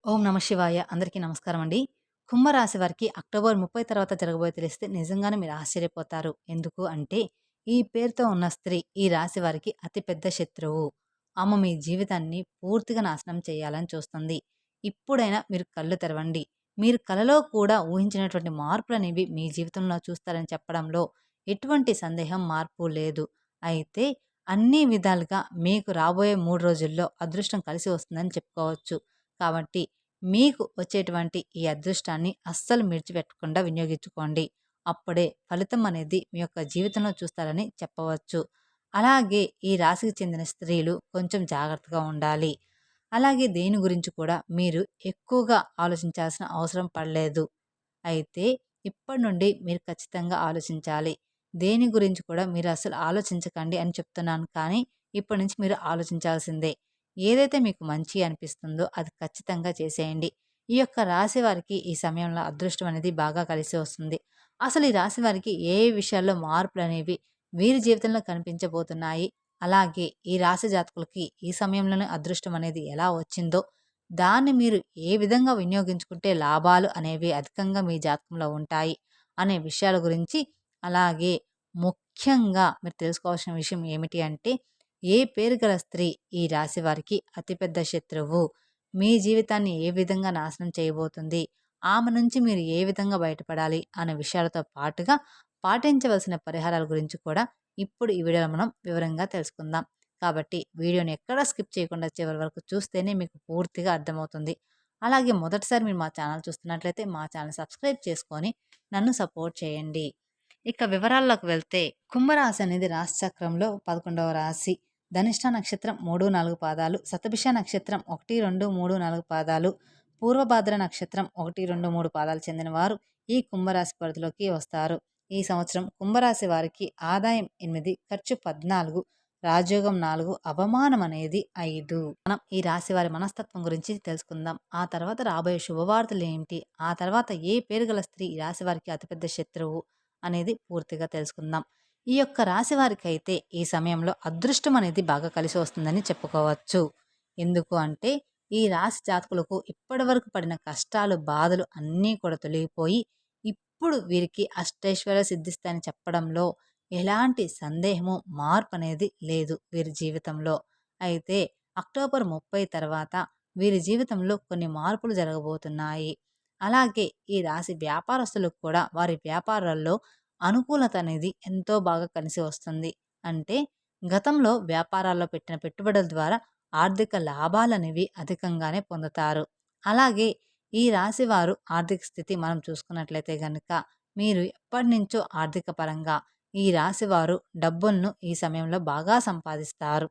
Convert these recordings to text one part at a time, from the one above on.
ఓం నమ శివాయ. అందరికీ నమస్కారం అండి. కుంభరాశి వారికి అక్టోబర్ 30 తర్వాత జరగబోయే తెలిస్తే నిజంగానే మీరు ఆశ్చర్యపోతారు. ఎందుకు అంటే ఈ పేరుతో ఉన్న స్త్రీ ఈ రాశి వారికి అతి పెద్ద శత్రువు. ఆమె మీ జీవితాన్ని పూర్తిగా నాశనం చేయాలని చూస్తుంది. ఇప్పుడైనా మీరు కళ్ళు తెరవండి. మీరు కలలో కూడా ఊహించినటువంటి మార్పులనేవి మీ జీవితంలో చూస్తారని చెప్పడంలో ఎటువంటి సందేహం, మార్పు లేదు. అయితే అన్ని విధాలుగా మీకు రాబోయే 3 రోజుల్లో అదృష్టం కలిసి వస్తుందని చెప్పుకోవచ్చు. కాబట్టి మీకు వచ్చేటువంటి ఈ అదృష్టాన్ని అస్సలు విడిచిపెట్టకుండా వినియోగించుకోండి. అప్పుడే ఫలితం అనేది మీ యొక్క జీవితంలో చూస్తారని చెప్పవచ్చు. అలాగే ఈ రాశికి చెందిన స్త్రీలు కొంచెం జాగ్రత్తగా ఉండాలి. అలాగే దేని గురించి కూడా మీరు ఎక్కువగా ఆలోచించాల్సిన అవసరం పడలేదు. అయితే ఇప్పటి నుండి మీరు ఖచ్చితంగా ఆలోచించాలి. దేని గురించి కూడా మీరు అసలు ఆలోచించకండి అని చెప్తున్నాను కానీ, ఇప్పటి నుంచి మీరు ఆలోచించాల్సిందే. ఏదైతే మీకు మంచి అనిపిస్తుందో అది ఖచ్చితంగా చేసేయండి. ఈ యొక్క రాశి వారికి ఈ సమయంలో అదృష్టం అనేది బాగా కలిసి వస్తుంది. అసలు ఈ రాశి వారికి ఏ ఏ విషయాల్లో మార్పులనేవి వీరి జీవితంలో కనిపించబోతున్నాయి? అలాగే ఈ రాశి జాతకులకి ఈ సమయంలోనే అదృష్టం అనేది ఎలా వచ్చిందో దాన్ని మీరు ఏ విధంగా వినియోగించుకుంటే లాభాలు అనేవి అధికంగా మీ జాతకంలో ఉంటాయి అనే విషయాల గురించి, అలాగే ముఖ్యంగా మీరు తెలుసుకోవాల్సిన విషయం ఏమిటి అంటే, ఏ పేరు గల స్త్రీ ఈ రాశి వారికి అతిపెద్ద శత్రువు, మీ జీవితాన్ని ఏ విధంగా నాశనం చేయబోతుంది, ఆమె నుంచి మీరు ఏ విధంగా బయటపడాలి అనే విషయాలతో పాటుగా పాటించవలసిన పరిహారాల గురించి కూడా ఇప్పుడు ఈ వీడియోలో మనం వివరంగా తెలుసుకుందాం. కాబట్టి వీడియోని ఎక్కడా స్కిప్ చేయకుండా చివరి వరకు చూస్తేనే మీకు పూర్తిగా అర్థమవుతుంది. అలాగే మొదటిసారి మీరు మా ఛానల్ చూస్తున్నట్లయితే మా ఛానల్ సబ్స్క్రైబ్ చేసుకొని నన్ను సపోర్ట్ చేయండి. ఇక వివరాల్లోకి వెళ్తే, కుంభరాశి అనేది రాశి చక్రంలో 11వ రాశి. ధనిష్ట నక్షత్రం 3, 4 పాదాలు, శతభిష నక్షత్రం 1, 2, 3, 4 పాదాలు, పూర్వభాద్ర నక్షత్రం 1, 2, 3 పాదాలు చెందిన వారు ఈ కుంభరాశి పరిధిలోకి వస్తారు. ఈ సంవత్సరం కుంభరాశి వారికి ఆదాయం 8, ఖర్చు 14, రాజయోగం 4, అవమానం అనేది 5. మనం ఈ రాశి వారి మనస్తత్వం గురించి తెలుసుకుందాం. ఆ తర్వాత రాబోయే శుభవార్తలు ఏంటి, ఆ తర్వాత ఏ పేరు గల స్త్రీ ఈ రాశి వారికి అతిపెద్ద శత్రువు అనేది పూర్తిగా తెలుసుకుందాం. ఈ యొక్క రాశి వారికైతే ఈ సమయంలో అదృష్టం అనేది బాగా కలిసి వస్తుందని చెప్పుకోవచ్చు. ఎందుకు అంటే ఈ రాశి జాతకులకు ఇప్పటివరకు పడిన కష్టాలు, బాధలు అన్నీ కూడా తొలగిపోయి ఇప్పుడు వీరికి అష్టైశ్వర్యాలు సిద్ధిస్తాయని చెప్పడంలో ఎలాంటి సందేహము, మార్పు అనేది లేదు వీరి జీవితంలో. అయితే అక్టోబర్ 30 తర్వాత వీరి జీవితంలో కొన్ని మార్పులు జరగబోతున్నాయి. అలాగే ఈ రాశి వ్యాపారస్తులకు కూడా వారి వ్యాపారాల్లో అనుకూలత అనేది ఎంతో బాగా కలిసి వస్తుంది. అంటే గతంలో వ్యాపారాల్లో పెట్టిన పెట్టుబడుల ద్వారా ఆర్థిక లాభాలనేవి అధికంగానే పొందుతారు. అలాగే ఈ రాశి వారు ఆర్థిక స్థితి మనం చూసుకున్నట్లయితే గనుక, మీరు ఎప్పటినుంచో ఆర్థిక పరంగా ఈ రాశి వారు డబ్బులను ఈ సమయంలో బాగా సంపాదిస్తారు.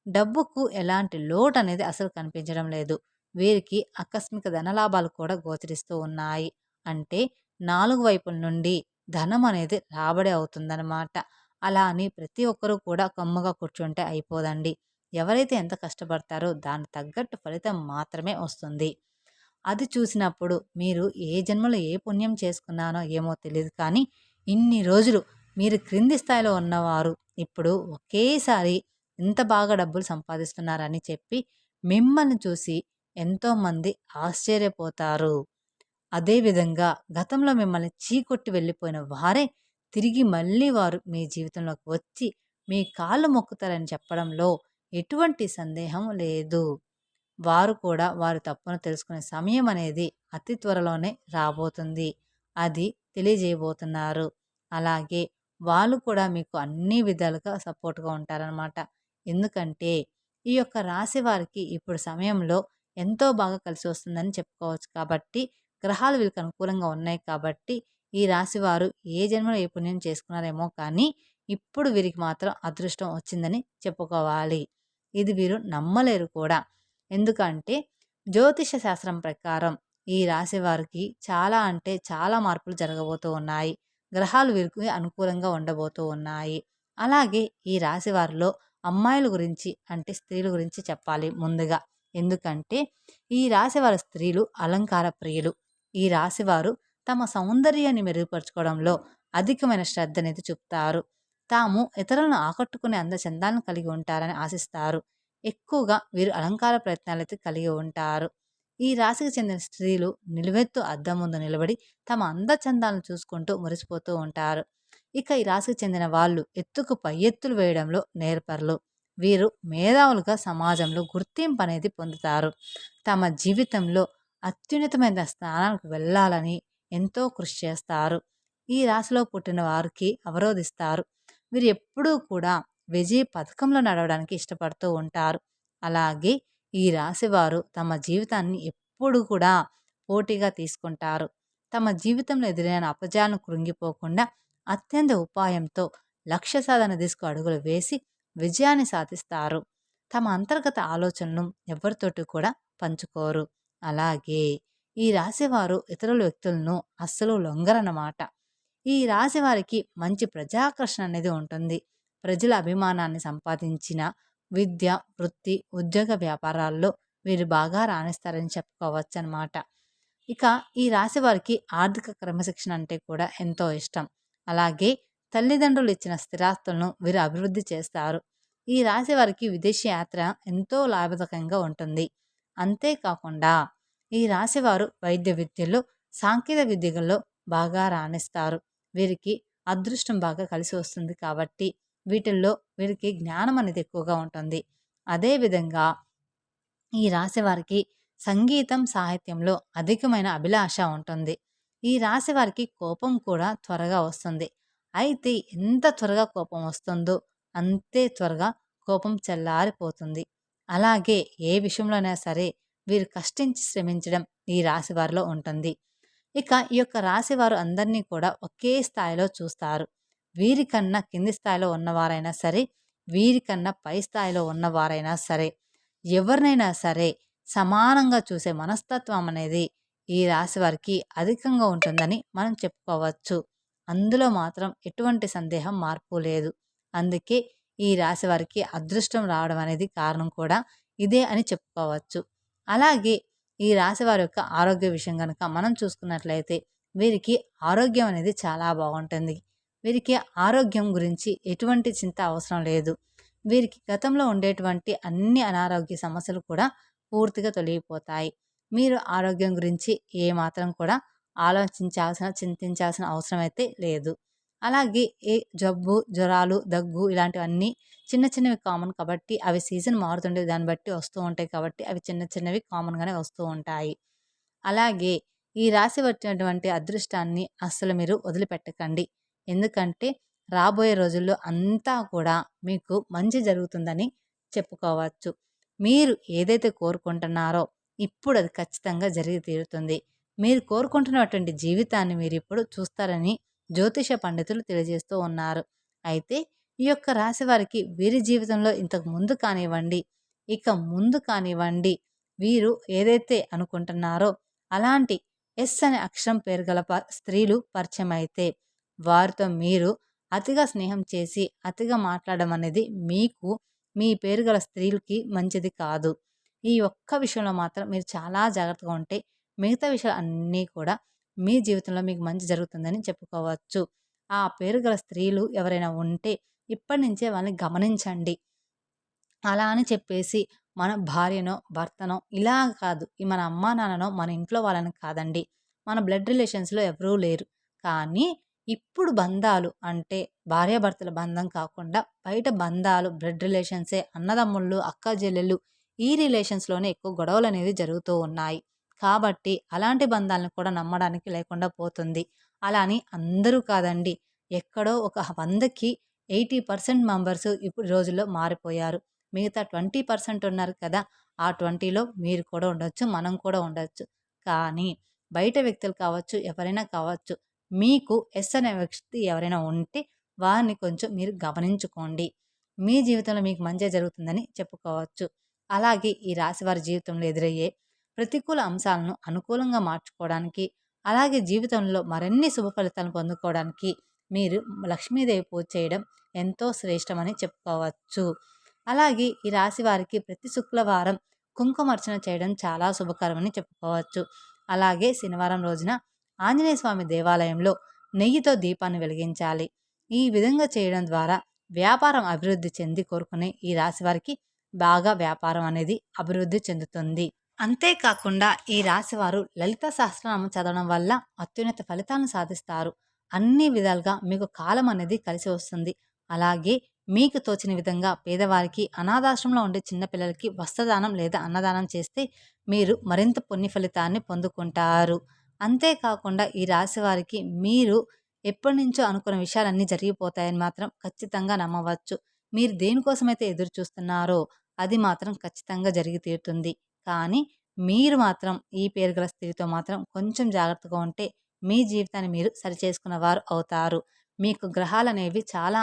డబ్బుకు ఎలాంటి లోటు అనేది అసలు కనిపించడం లేదు. వీరికి ఆకస్మిక ధనలాభాలు కూడా గోచరిస్తూ ఉన్నాయి. అంటే 4 వైపుల నుండి ధనం అనేది రాబడి అవుతుందన్నమాట. అలా అని ప్రతి ఒక్కరూ కూడా కమ్ముగా కూర్చుంటే అయిపోదండి. ఎవరైతే ఎంత కష్టపడతారో దానికి తగ్గట్టు ఫలితం మాత్రమే వస్తుంది. అది చూసినప్పుడు మీరు ఏ జన్మలో ఏ పుణ్యం చేసుకున్నానో ఏమో తెలీదు కానీ, ఇన్ని రోజులు మీరు క్రింది స్థాయిలో ఉన్నవారు ఇప్పుడు ఒకేసారి ఇంత బాగా డబ్బులు సంపాదిస్తున్నారని చెప్పి మిమ్మల్ని చూసి ఎంతోమంది ఆశ్చర్యపోతారు. అదేవిధంగా గతంలో మిమ్మల్ని చీకొట్టి వెళ్ళిపోయిన వారే తిరిగి మళ్ళీ వారు మీ జీవితంలోకి వచ్చి మీ కాళ్ళు మొక్కుతారని చెప్పడంలో ఎటువంటి సందేహం లేదు. వారు కూడా వారి తప్పును తెలుసుకునే సమయం అనేది అతి త్వరలోనే రాబోతుంది. అది తెలియజేయబోతున్నారు. అలాగే వాళ్ళు కూడా మీకు అన్ని విధాలుగా సపోర్ట్‌గా ఉంటారనమాట. ఎందుకంటే ఈ యొక్క రాశి వారికి ఇప్పుడు సమయంలో ఎంతో బాగా కలిసి వస్తుందని చెప్పుకోవచ్చు కాబట్టి, గ్రహాలు వీళ్ళకి అనుకూలంగా ఉన్నాయి కాబట్టి, ఈ రాశివారు ఏ జన్మలో ఏ పుణ్యం చేసుకున్నారేమో కానీ, ఇప్పుడు వీరికి మాత్రం అదృష్టం వచ్చిందని చెప్పుకోవాలి. ఇది వీరు నమ్మలేరు కూడా. ఎందుకంటే జ్యోతిష శాస్త్రం ప్రకారం ఈ రాశి వారికి చాలా అంటే చాలా మార్పులు జరగబోతూ ఉన్నాయి. గ్రహాలు వీరికి అనుకూలంగా ఉండబోతూ ఉన్నాయి. అలాగే ఈ రాశి వారిలో అమ్మాయిల గురించి అంటే స్త్రీల గురించి చెప్పాలి ముందుగా. ఎందుకంటే ఈ రాశి వారి స్త్రీలు అలంకార ప్రియులు. ఈ రాశివారు తమ సౌందర్యాన్ని మెరుగుపరుచుకోవడంలో అధికమైన శ్రద్ధ అనేది చూపుతారు. తాము ఇతరులను ఆకట్టుకునే అందచందాలను కలిగి ఉంటారని ఆశిస్తారు. ఎక్కువగా వీరు అలంకార ప్రయత్నాలైతే కలిగి ఉంటారు. ఈ రాశికి చెందిన స్త్రీలు నిలువెత్తు అద్దం ముందు నిలబడి తమ అందచందాలను చూసుకుంటూ మురిసిపోతూ ఉంటారు. ఇక ఈ రాశికి చెందిన వాళ్ళు ఎత్తుకు పై ఎత్తులు వేయడంలో నేర్పరులు. వీరు మేధావులుగా సమాజంలో గుర్తింపు అనేది పొందుతారు. తమ జీవితంలో అత్యున్నతమైన స్థానానికి వెళ్ళాలని ఎంతో కృషి చేస్తారు. ఈ రాశిలో పుట్టిన వారికి అవరోధిస్తారు. వీరు ఎప్పుడూ కూడా విజయ పథకంలో నడవడానికి ఇష్టపడుతూ ఉంటారు. అలాగే ఈ రాశివారు తమ జీవితాన్ని ఎప్పుడు కూడా పోటీగా తీసుకుంటారు. తమ జీవితంలో ఎదురైన అపజయాలను కృంగిపోకుండా అత్యంత ఉపాయంతో లక్ష్య సాధన దిశకు అడుగులు వేసి విజయాన్ని సాధిస్తారు. తమ అంతర్గత ఆలోచనలను ఎవరితోటి కూడా పంచుకోరు. అలాగే ఈ రాశివారు ఇతరుల వ్యక్తులను అస్సలు లొంగరన్నమాట. ఈ రాశి వారికి మంచి ప్రజాకర్షణ అనేది ఉంటుంది. ప్రజల అభిమానాన్ని సంపాదించిన విద్య, వృత్తి, ఉద్యోగ వ్యాపారాల్లో వీరు బాగా రాణిస్తారని చెప్పుకోవచ్చనమాట. ఇక ఈ రాశి వారికి ఆర్థిక క్రమశిక్షణ అంటే కూడా ఎంతో ఇష్టం. అలాగే తల్లిదండ్రులు ఇచ్చిన స్థిరాస్తులను వీరు అభివృద్ధి చేస్తారు. ఈ రాశి వారికి విదేశీ యాత్ర ఎంతో లాభదాయకంగా ఉంటుంది. అంతేకాకుండా ఈ రాశివారు వైద్య విద్యలో, సాంకేతిక విద్యల్లో బాగా రాణిస్తారు. వీరికి అదృష్టం బాగా కలిసి వస్తుంది కాబట్టి వీటిల్లో వీరికి జ్ఞానం అనేది ఎక్కువగా ఉంటుంది. అదేవిధంగా ఈ రాశి వారికి సంగీతం, సాహిత్యంలో అధికమైన అభిలాష ఉంటుంది. ఈ రాశి వారికి కోపం కూడా త్వరగా వస్తుంది. అయితే ఎంత త్వరగా కోపం వస్తుందో అంతే త్వరగా కోపం చల్లారిపోతుంది. అలాగే ఏ విషయంలోనైనా సరే వీరు కష్టించి శ్రమించడం ఈ రాశి వారిలో ఉంటుంది. ఇక ఈ యొక్క రాశి వారు అందరినీ కూడా ఒకే స్థాయిలో చూస్తారు. వీరికన్నా కింది స్థాయిలో ఉన్నవారైనా సరే, వీరికన్నా పై స్థాయిలో ఉన్నవారైనా సరే, ఎవరినైనా సరే సమానంగా చూసే మనస్తత్వం అనేది ఈ రాశి వారికి అధికంగా ఉంటుందని మనం చెప్పుకోవచ్చు. అందులో మాత్రం ఎటువంటి సందేహం మార్పు లేదు. అందుకే ఈ రాశి వారికి అదృష్టం రావడం అనేది కారణం కూడా ఇదే అని చెప్పుకోవచ్చు. అలాగే ఈ రాశి వారి యొక్క ఆరోగ్య విషయం కనుక మనం చూసుకున్నట్లయితే వీరికి ఆరోగ్యం అనేది చాలా బాగుంటుంది. వీరికి ఆరోగ్యం గురించి ఎటువంటి చింత అవసరం లేదు. వీరికి గతంలో ఉండేటువంటి అన్ని అనారోగ్య సమస్యలు కూడా పూర్తిగా తొలగిపోతాయి. మీరు ఆరోగ్యం గురించి ఏమాత్రం కూడా చింతించాల్సిన అవసరం అయితే లేదు. అలాగే ఏ జబ్బు, జ్వరాలు, దగ్గు ఇలాంటివన్నీ చిన్న చిన్నవి కామన్ కాబట్టి అవి సీజన్ మారుతుండే దాన్ని బట్టి వస్తూ ఉంటాయి కాబట్టి అవి చిన్న చిన్నవి కామన్‌గానే వస్తూ ఉంటాయి. అలాగే ఈ రాశి వచ్చినటువంటి అదృష్టాన్ని అస్సలు మీరు వదిలిపెట్టకండి. ఎందుకంటే రాబోయే రోజుల్లో అంతా కూడా మీకు మంచి జరుగుతుందని చెప్పుకోవచ్చు. మీరు ఏదైతే కోరుకుంటున్నారో ఇప్పుడు అది ఖచ్చితంగా జరిగి తీరుతుంది. మీరు కోరుకుంటున్నటువంటి జీవితాన్ని మీరిప్పుడు చూస్తారని జ్యోతిష పండితులు తెలియజేస్తూ ఉన్నారు. అయితే ఈ యొక్క రాశి వారికి వీరి జీవితంలో ఇంతకు ముందు కానివ్వండి, ఇక ముందు కానివ్వండి, వీరు ఏదైతే అనుకుంటున్నారో అలాంటి ఎస్ అనే అక్షరం పేరు గల స్త్రీలు పరిచయం అయితే వారితో మీరు అతిగా స్నేహం చేసి అతిగా మాట్లాడడం అనేది మీకు మీ పేరు గల స్త్రీలకి మంచిది కాదు. ఈ ఒక్క విషయంలో మాత్రం మీరు చాలా జాగ్రత్తగా ఉంటే మిగతా విషయాలు అన్నీ కూడా మీ జీవితంలో మీకు మంచి జరుగుతుందని చెప్పుకోవచ్చు. ఆ పేరు గల స్త్రీలు ఎవరైనా ఉంటే ఇప్పటి నుంచే వాళ్ళని గమనించండి. అలా అని చెప్పేసి మన భార్యనో, భర్తనో ఇలా కాదు. మన అమ్మా నాన్ననో, మన ఇంట్లో వాళ్ళని కాదండి. మన బ్లడ్ రిలేషన్స్‌లో ఎవరూ లేరు. కానీ ఇప్పుడు బంధాలు అంటే భార్యాభర్తల బంధం కాకుండా బయట బంధాలు, బ్లడ్ రిలేషన్సే అన్నదమ్ముళ్ళు, అక్క చెల్లెళ్ళు ఈ రిలేషన్స్‌లోనే ఎక్కువ గొడవలనేవి జరుగుతూ ఉన్నాయి. కాబట్టి అలాంటి బంధాలను కూడా నమ్మడానికి లేకుండా పోతుంది. అలా అని అందరూ కాదండి. ఎక్కడో ఒక 100కి 80% మెంబర్స్ ఇప్పుడు రోజుల్లో మారిపోయారు. మిగతా 20% ఉన్నారు కదా! ఆ 20లో మీరు కూడా ఉండొచ్చు. మనం కూడా ఉండొచ్చు. కానీ బయట వ్యక్తులు కావచ్చు, ఎవరైనా కావచ్చు. మీకు ఎస్ అనే వ్యక్తి ఎవరైనా ఉంటే వారిని కొంచెం మీరు గమనించుకోండి. మీ జీవితంలో మీకు మంచే జరుగుతుందని చెప్పుకోవచ్చు. అలాగే ఈ రాశివారి జీవితంలో ఎదురయ్యే ప్రతికూల అంశాలను అనుకూలంగా మార్చుకోవడానికి, అలాగే జీవితంలో మరిన్ని శుభ ఫలితాలను పొందుకోవడానికి మీరు లక్ష్మీదేవి పూజ చేయడం ఎంతో శ్రేష్టమని చెప్పుకోవచ్చు. అలాగే ఈ రాశి వారికి ప్రతి శుక్రవారం కుంకుమార్చన చేయడం చాలా శుభకరమని చెప్పుకోవచ్చు. అలాగే శనివారం రోజున ఆంజనేయ స్వామి దేవాలయంలో నెయ్యితో దీపాన్ని వెలిగించాలి. ఈ విధంగా చేయడం ద్వారా వ్యాపారం అభివృద్ధి చెంది కోరుకునే ఈ రాశి వారికి బాగా వ్యాపారం అనేది అభివృద్ధి చెందుతుంది. అంతేకాకుండా ఈ రాశివారు లలిత సహస్రనామం చదవడం వల్ల అత్యున్నత ఫలితాలను సాధిస్తారు. అన్ని విధాలుగా మీకు కాలం అనేది కలిసి వస్తుంది. అలాగే మీకు తోచిన విధంగా పేదవారికి, అనాథాశ్రమంలో ఉండే చిన్న పిల్లలకి వస్త్రదానం లేదా అన్నదానం చేస్తే మీరు మరింత పుణ్య ఫలితాన్ని పొందుకుంటారు. అంతేకాకుండా ఈ రాశి వారికి మీరు ఎప్పటినుంచో అనుకున్న విషయాలన్నీ జరిగిపోతాయని మాత్రం ఖచ్చితంగా నమ్మవచ్చు. మీరు దేనికోసమైతే ఎదురు చూస్తున్నారో అది మాత్రం ఖచ్చితంగా జరిగి తీరుతుంది. కానీ మీరు మాత్రం ఈ పేరు గల స్త్రీతో మాత్రం కొంచెం జాగ్రత్తగా ఉంటే మీ జీవితాన్ని మీరు సరిచేసుకున్నవారు అవుతారు. మీకు గ్రహాలనేవి చాలా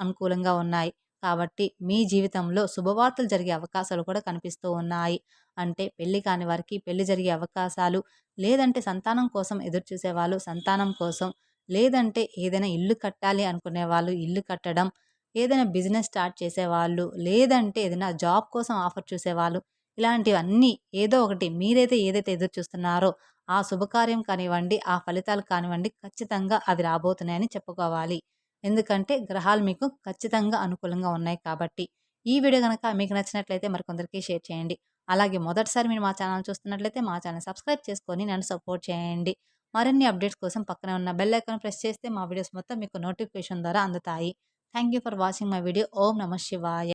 అనుకూలంగా ఉన్నాయి. కాబట్టి మీ జీవితంలో శుభవార్తలు జరిగే అవకాశాలు కూడా కనిపిస్తూ ఉన్నాయి. అంటే పెళ్లి కాని వారికి పెళ్లి జరిగే అవకాశాలు, లేదంటే సంతానం కోసం ఎదురు చూసేవాళ్ళు సంతానం కోసం, లేదంటే ఏదైనా ఇల్లు కట్టాలి అనుకునే వాళ్ళు ఇల్లు కట్టడం, ఏదైనా బిజినెస్ స్టార్ట్ చేసేవాళ్ళు, లేదంటే ఏదైనా జాబ్ కోసం ఆఫర్ చూసేవాళ్ళు, ఇలాంటివన్నీ ఏదో ఒకటి మీరైతే ఏదైతే ఎదురు చూస్తున్నారో ఆ శుభకార్యం కానివ్వండి, ఆ ఫలితాలు కానివ్వండి ఖచ్చితంగా అవి రాబోతున్నాయని చెప్పుకోవాలి. ఎందుకంటే గ్రహాలు మీకు ఖచ్చితంగా అనుకూలంగా ఉన్నాయి కాబట్టి. ఈ వీడియో గనక మీకు నచ్చినట్లయితే మరికొందరికి షేర్ చేయండి. అలాగే మొదటిసారి మీరు మా ఛానల్ చూస్తున్నట్లయితే మా ఛానల్ సబ్స్క్రైబ్ చేసుకొని నన్ను సపోర్ట్ చేయండి. మరిన్ని అప్డేట్స్ కోసం పక్కనే ఉన్న బెల్ ఐకాన్ ప్రెస్ చేస్తే మా వీడియోస్ మొత్తం మీకు నోటిఫికేషన్ ద్వారా అందుతాయి. Thank you for watching my video. ఓం నమః శివాయ.